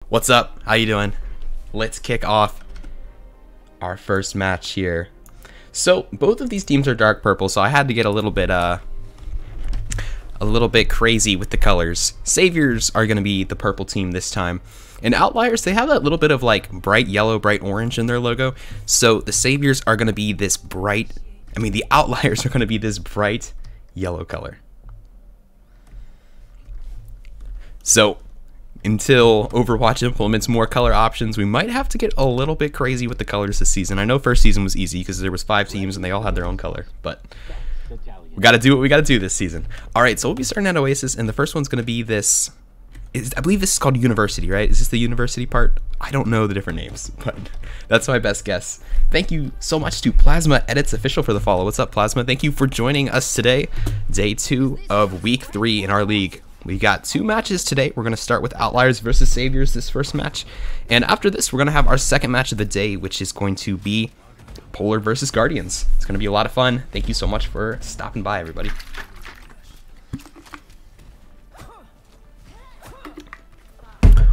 What's up? How you doing? Let's kick off our first match here. So both of these teams are dark purple, so I had to get a little bit crazy with the colors. Saviors are going to be the purple team this time. And Outliers, they have that little bit of like bright yellow, bright orange in their logo. So the Saviors are going to be this bright, the Outliers are going to be this bright yellow color. So until Overwatch implements more color options, we might have to get a little bit crazy with the colors this season. I know first season was easy because there was 5 teams and they all had their own color, but we got to do what we got to do this season. All right, so we'll be starting at Oasis, and the first one's going to be this. I believe this is called University, right? Is this the University part? I don't know the different names, but that's my best guess. Thank you so much to Plasma Edits Official for the follow. What's up, Plasma? Thank you for joining us today. Day 2 of Week 3 in our league. We got 2 matches today. We're going to start with Outliers versus Saviors this first match. And after this, we're going to have our second match of the day, which is going to be Polar versus Guardians. It's going to be a lot of fun. Thank you so much for stopping by, everybody.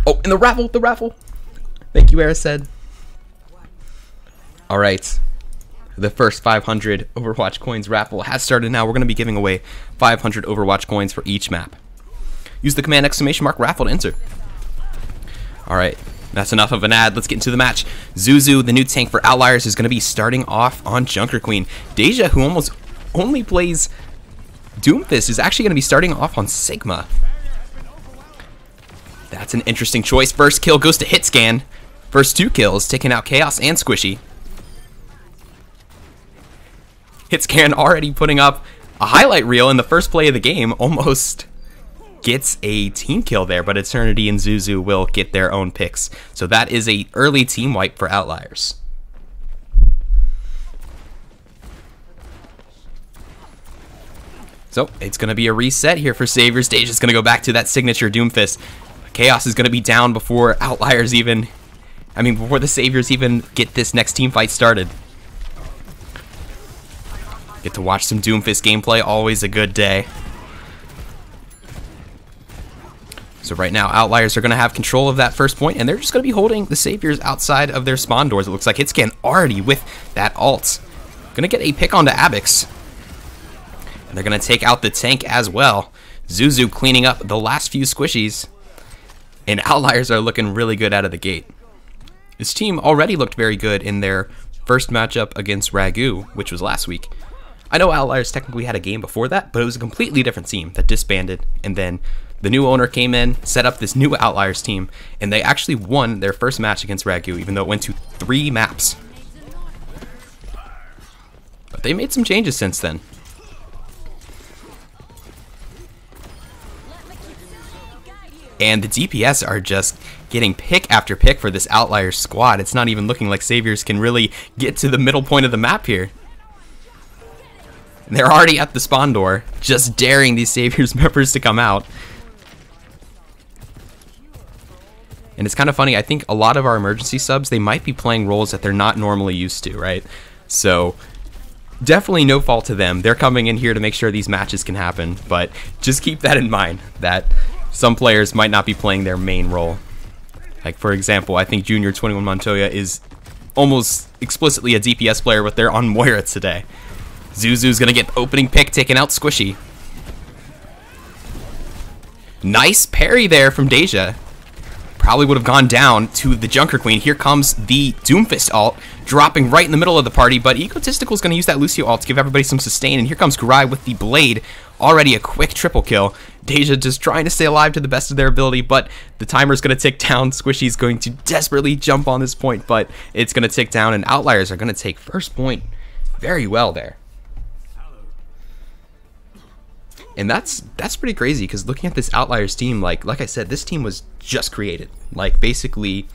Oh, and the raffle. Thank you, Said. All right. The first 500 Overwatch coins raffle has started now. We're going to be giving away 500 Overwatch coins for each map. Use the command !raffle to enter. Alright, that's enough of an ad. Let's get into the match. Zuzu, the new tank for Outliers, is going to be starting off on Junker Queen. Deja, who almost only plays Doomfist, is actually going to be starting off on Sigma. That's an interesting choice. First kill goes to Hitscan. First 2 kills, taking out Chaos and Squishy. Hitscan already putting up a highlight reel in the first play of the game, almost gets a team kill there, but Eternity and Zuzu will get their own picks. So that is a early team wipe for Outliers. So it's going to be a reset here for Saviors. Deja's going to go back to that signature Doomfist. Chaos is going to be down before Outliers even, before the Saviors even get this next team fight started. Get to watch some Doomfist gameplay, always a good day. So right now, Outliers are going to have control of that first point, and they're just going to be holding the Saviors outside of their spawn doors. It looks like Hitscan already with that ult. Going to get a pick onto Abix. And they're going to take out the tank as well. Zuzu cleaning up the last few squishies. And Outliers are looking really good out of the gate. This team already looked very good in their first matchup against Ragu, which was last week. I know Outliers technically had a game before that, but it was a completely different team that disbanded, and then the new owner came in, set up this new Outliers team, and they actually won their first match against Ragu, even though it went to 3 maps. But they made some changes since then. And the DPS are just getting pick after pick for this Outliers squad. It's not even looking like Saviors can really get to the middle point of the map here. And they're already at the spawn door, just daring these Saviors members to come out. And it's kind of funny, I think a lot of our emergency subs, they might be playing roles that they're not normally used to, right? So definitely no fault to them. They're coming in here to make sure these matches can happen, but just keep that in mind, that some players might not be playing their main role. Like, for example, I think Junior 21 Montoya is almost explicitly a DPS player, but they're on Moira today. Zuzu's going to get the opening pick, taking out Squishy. Nice parry there from Deja. Probably would have gone down to the Junker Queen. Here comes the Doomfist ult, dropping right in the middle of the party, but Egotistical's going to use that Lucio ult to give everybody some sustain, and here comes Gurai with the Blade. Already a quick triple kill. Deja just trying to stay alive to the best of their ability, but the timer's going to tick down. Squishy's going to desperately jump on this point, but it's going to tick down, and Outliers are going to take first point very well there. And that's pretty crazy, because looking at this Outliers team, like I said, this team was just created. Like, basically,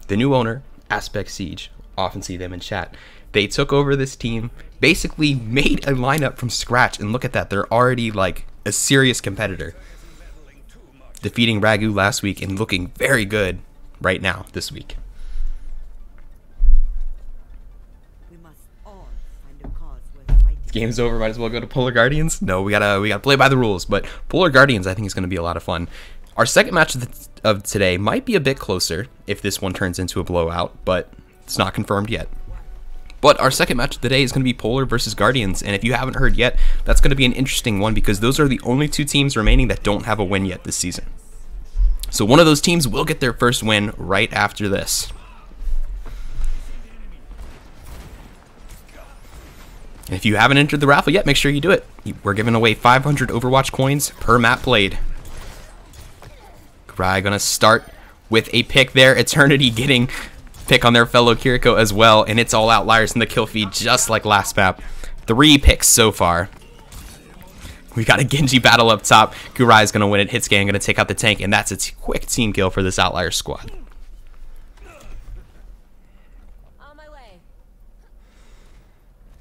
the new owner, Aspect Siege, often see them in chat, they took over this team, basically made a lineup from scratch, and look at that, they're already like a serious competitor. Defeating Ragu last week and looking very good right now this week. Game's over, might as well go to Polar Guardians. No, we gotta play by the rules, but Polar Guardians I think is gonna be a lot of fun. Our second match of today might be a bit closer if this one turns into a blowout, but it's not confirmed yet. But our second match of the day is going to be Polar versus Guardians, and if you haven't heard yet, that's going to be an interesting one because those are the only two teams remaining that don't have a win yet this season. So one of those teams will get their first win right after this. And if you haven't entered the raffle yet, make sure you do it. We're giving away 500 Overwatch coins per map played. Kurai gonna start with a pick there. Eternity getting pick on their fellow Kiriko as well, and it's all Outliers in the kill feed just like last map. 3 picks so far. We got a Genji battle up top. Kurai's gonna win it. Hitscan gonna take out the tank, and that's a quick team kill for this Outliers squad.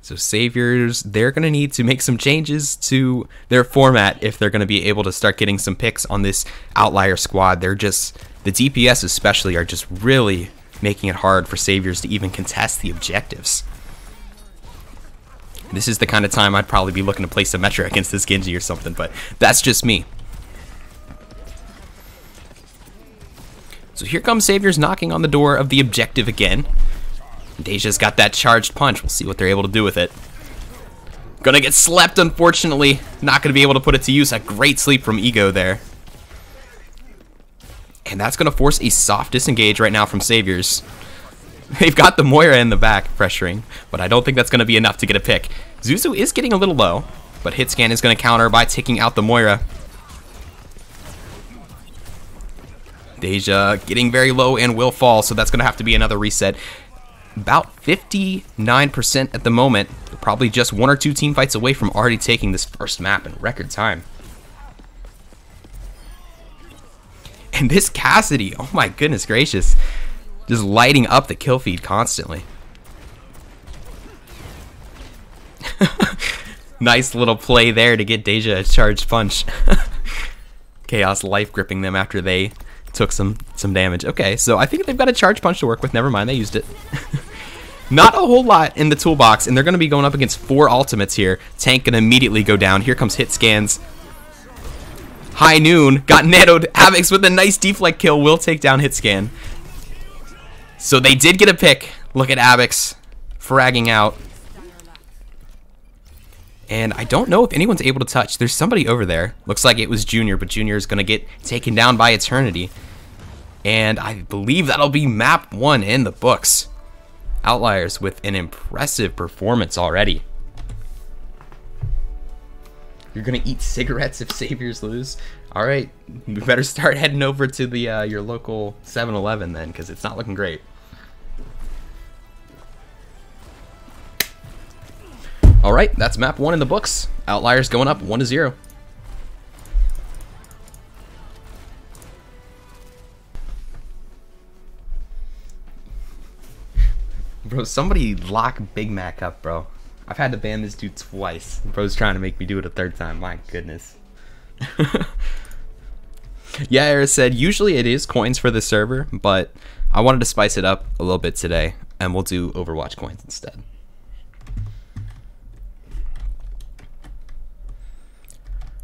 So Saviors, they're going to need to make some changes to their format if they're going to be able to start getting some picks on this Outlier squad. They're just, the DPS especially, are just really making it hard for Saviors to even contest the objectives. This is the kind of time I'd probably be looking to play Symmetra against this Genji or something, but that's just me. So here comes Saviors knocking on the door of the objective again. Deja's got that charged punch. We'll see what they're able to do with it. Gonna get slept, unfortunately. Not gonna be able to put it to use. A great sleep from Ego there. And that's gonna force a soft disengage right now from Saviors. They've got the Moira in the back pressuring, but I don't think that's gonna be enough to get a pick. Zuzu is getting a little low, but Hitscan is gonna counter by taking out the Moira. Deja getting very low and will fall, so that's gonna have to be another reset. About 59% at the moment. Probably just 1 or 2 team fights away from already taking this first map in record time. And this Cassidy, oh my goodness gracious, just lighting up the kill feed constantly. Nice little play there to get Deja a charged punch. Chaos life gripping them after they took some damage. Okay, so I think they've got a charge punch to work with. Never mind, they used it. Not a whole lot in the toolbox, and they're going to be going up against 4 ultimates here. Tank going to immediately go down. Here comes Hitscan's High Noon. Got nanoed. Avix with a nice deflect kill will take down Hitscan. So they did get a pick. Look at Avix fragging out. And I don't know if anyone's able to touch. There's somebody over there. Looks like it was Junior, but Junior is going to get taken down by Eternity. And I believe that'll be map 1 in the books. Outliers with an impressive performance already. You're going to eat cigarettes if Saviors lose? Alright, we better start heading over to the your local 7-Eleven then, because it's not looking great. Alright, that's map 1 in the books. Outliers going up 1-0. Bro, somebody lock Big Mac up, bro. I've had to ban this dude twice. Bro's trying to make me do it a 3rd time. My goodness. Yeah, Era said, usually it is coins for the server, but I wanted to spice it up a little bit today, and we'll do Overwatch coins instead.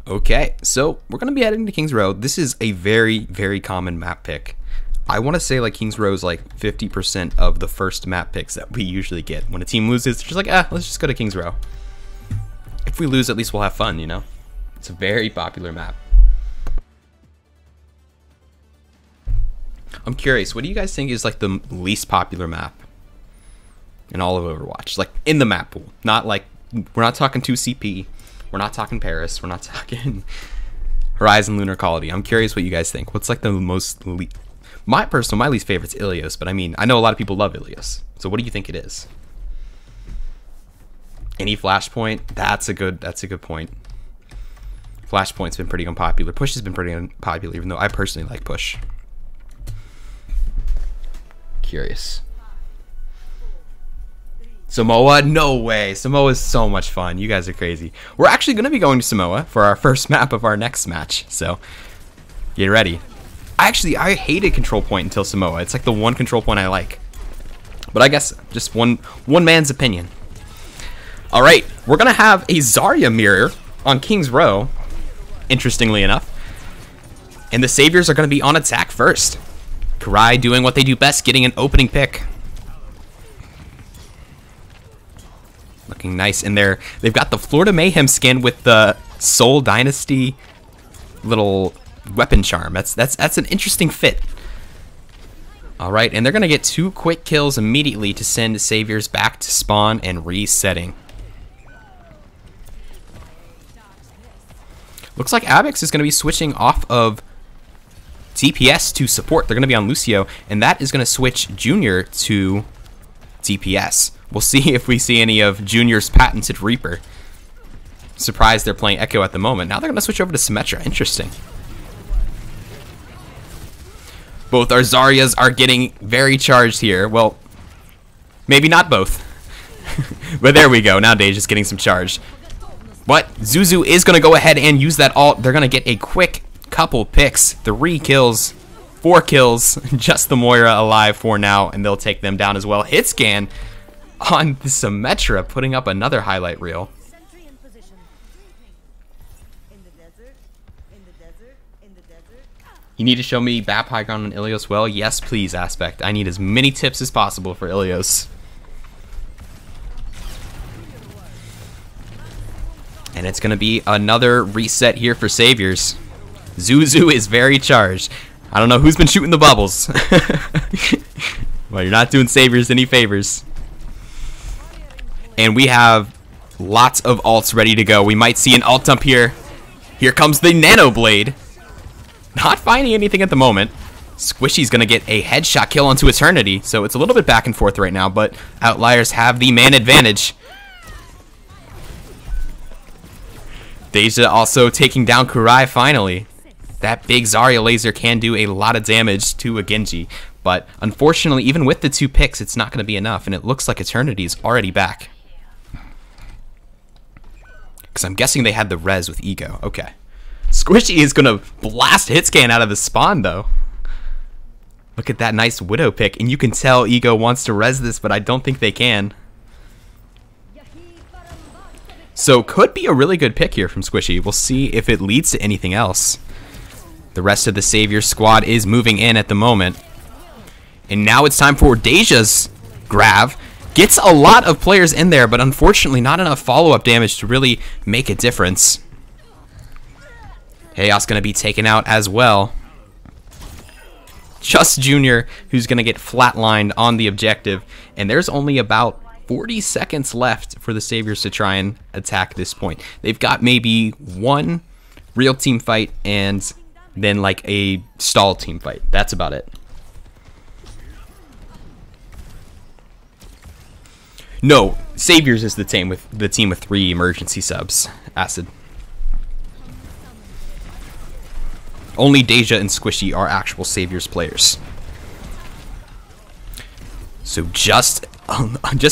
Okay, so we're going to be heading to Kings Row. This is a very, very common map pick. I want to say like Kings Row is like 50% of the first map picks that we usually get. When a team loses, it's just like, let's just go to Kings Row. If we lose, at least we'll have fun, you know? It's a very popular map. I'm curious, what do you guys think is like the least popular map in all of Overwatch? Like in the map pool. Not like, we're not talking 2CP. We're not talking Paris. We're not talking Horizon Lunar Colony. I'm curious what you guys think. What's like the most... My least favorite's Ilios, but I mean, I know a lot of people love Ilios. So what do you think it is? Any Flashpoint? That's a good point. Flashpoint's been pretty unpopular. Push has been pretty unpopular, even though I personally like Push. Curious. Samoa? No way. Samoa is so much fun. You guys are crazy. We're actually going to be going to Samoa for our first map of our next match. So, get ready. I hated Control Point until Samoa. It's like the one control point I like. But I guess just one man's opinion. Alright, we're going to have a Zarya mirror on Kings Row, interestingly enough. And the Saviors are going to be on attack first. Karai doing what they do best, getting an opening pick. Looking nice in there. They've got the Florida Mayhem skin with the Soul Dynasty little weapon charm. That's an interesting fit. All right, and they're going to get 2 quick kills immediately to send Saviors back to spawn and resetting. Looks like Abix is going to be switching off of DPS to support. They're going to be on Lucio, and that is going to switch Junior to DPS. We'll see if we see any of Junior's patented Reaper. Surprised they're playing Echo at the moment. Now they're going to switch over to Symmetra. Interesting. Both our Zaryas are getting very charged here. Well, maybe not both. But there we go. Now Deja's getting some charge. But Zuzu is going to go ahead and use that ult. They're going to get a quick couple picks. 3 kills, 4 kills. Just the Moira alive for now, and they'll take them down as well. Hit scan on the Symmetra, putting up another highlight reel. You need to show me Bap High Ground on Ilios well? Yes, please, Aspect. I need as many tips as possible for Ilios. And it's going to be another reset here for Saviors. Zuzu is very charged. I don't know who's been shooting the bubbles. Well, you're not doing Saviors any favors. And we have lots of ults ready to go. We might see an ult dump here. Here comes the Nano Blade. Not finding anything at the moment. Squishy's going to get a headshot kill onto Eternity, so it's a little bit back and forth right now, but Outliers have the man advantage. Deja also taking down Kurai finally. That big Zarya laser can do a lot of damage to a Genji, but unfortunately, even with the 2 picks, it's not going to be enough, and it looks like Eternity's already back. Because I'm guessing they had the res with Ego. Okay. Squishy is going to blast Hitscan out of the spawn, though. Look at that nice Widow pick, and you can tell Ego wants to res this, but I don't think they can. So, could be a really good pick here from Squishy. We'll see if it leads to anything else. The rest of the Savior squad is moving in at the moment. And now it's time for Deja's Grav. Gets a lot of players in there, but unfortunately not enough follow-up damage to really make a difference. Chaos going to be taken out as well. Just Junior, who's going to get flatlined on the objective. And there's only about 40 seconds left for the Saviors to try and attack this point. They've got maybe 1 real team fight and then like a stall team fight. That's about it. No, Saviors is the team with 3 emergency subs. Acid. Only Deja and Squishy are actual Saviors players. So just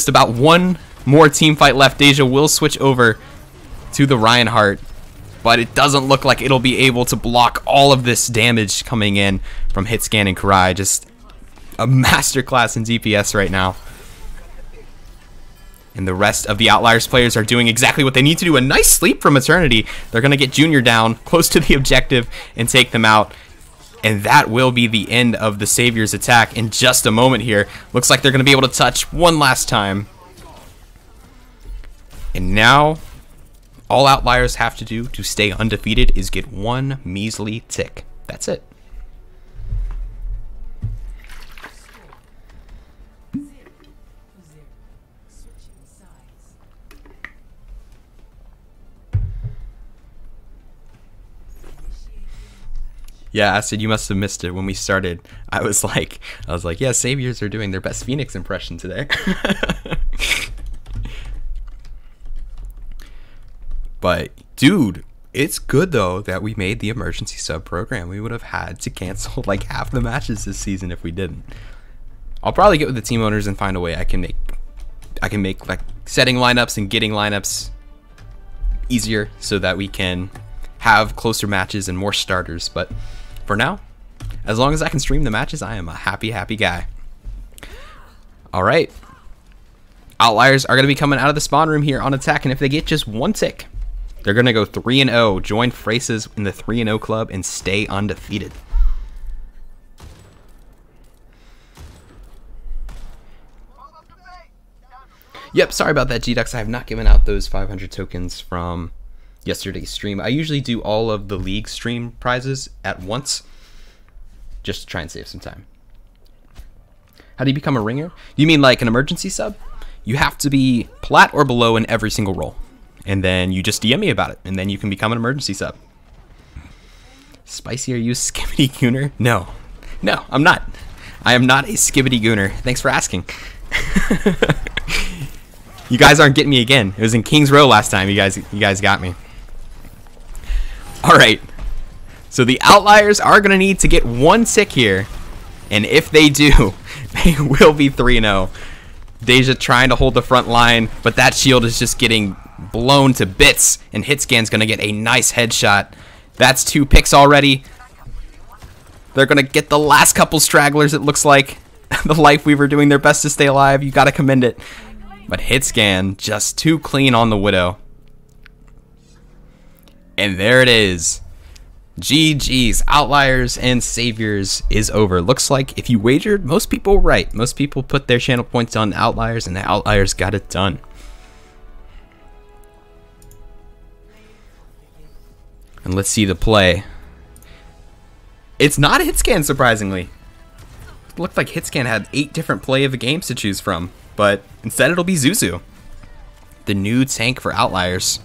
about 1 more team fight left. Deja will switch over to the Reinhardt, but it doesn't look like it'll be able to block all of this damage coming in from Hitscan and Kurai. Just a masterclass in DPS right now. And the rest of the Outliers players are doing exactly what they need to do. A nice sleep from Eternity. They're going to get Junior down close to the objective and take them out. And that will be the end of the Saviors attack in just a moment here. Looks like they're going to be able to touch one last time. And now, all Outliers have to do to stay undefeated is get 1 measly tick. That's it. Yeah, Acid, you must have missed it when we started. I was like, yeah, Saviors are doing their best Phoenix impression today. But, dude, it's good, though, that we made the emergency sub program. We would have had to cancel, like, half the matches this season if we didn't. I'll probably get with the team owners and find a way I can make, like, setting lineups and getting lineups easier so that we can have closer matches and more starters. But for now, as long as I can stream the matches, I am a happy guy. All right. Outliers are going to be coming out of the spawn room here on attack, and if they get just 1 tick, They're going to go 3-0, join Fraces in the 3-0 club, and stay undefeated. Yep, sorry about that, G-Ducks. I have not given out those 500 tokens from yesterday's stream. I usually do all of the league stream prizes at once, just to try and save some time. How do you become a ringer? You mean like an emergency sub? You have to be plat or below in every single role. And then you just DM me about it, and then you can become an emergency sub. Spicy, are you a skibbity gooner? No. No, I'm not. I am not a skibbity gooner. Thanks for asking. You guys aren't getting me again. It was in Kings Row last time. You guys got me. Alright. So the Outliers are going to need to get one tick here. And if they do, they will be 3-0. Deja trying to hold the front line, but that shield is just getting blown to bits. And Hitscan's going to get a nice headshot. That's 2 picks already. They're going to get the last couple stragglers, it looks like. The Lifeweaver doing their best to stay alive. You got to commend it. But Hitscan just too clean on the Widow. And there it is. GG's. Outliers and Saviors is over. Looks like if you wagered, most people were right. Most people put their channel points on Outliers, and the Outliers got it done. And let's see the play. It's not Hitscan, surprisingly. It looked like Hitscan had 8 different play of the games to choose from, but instead it'll be Zuzu, the new tank for Outliers.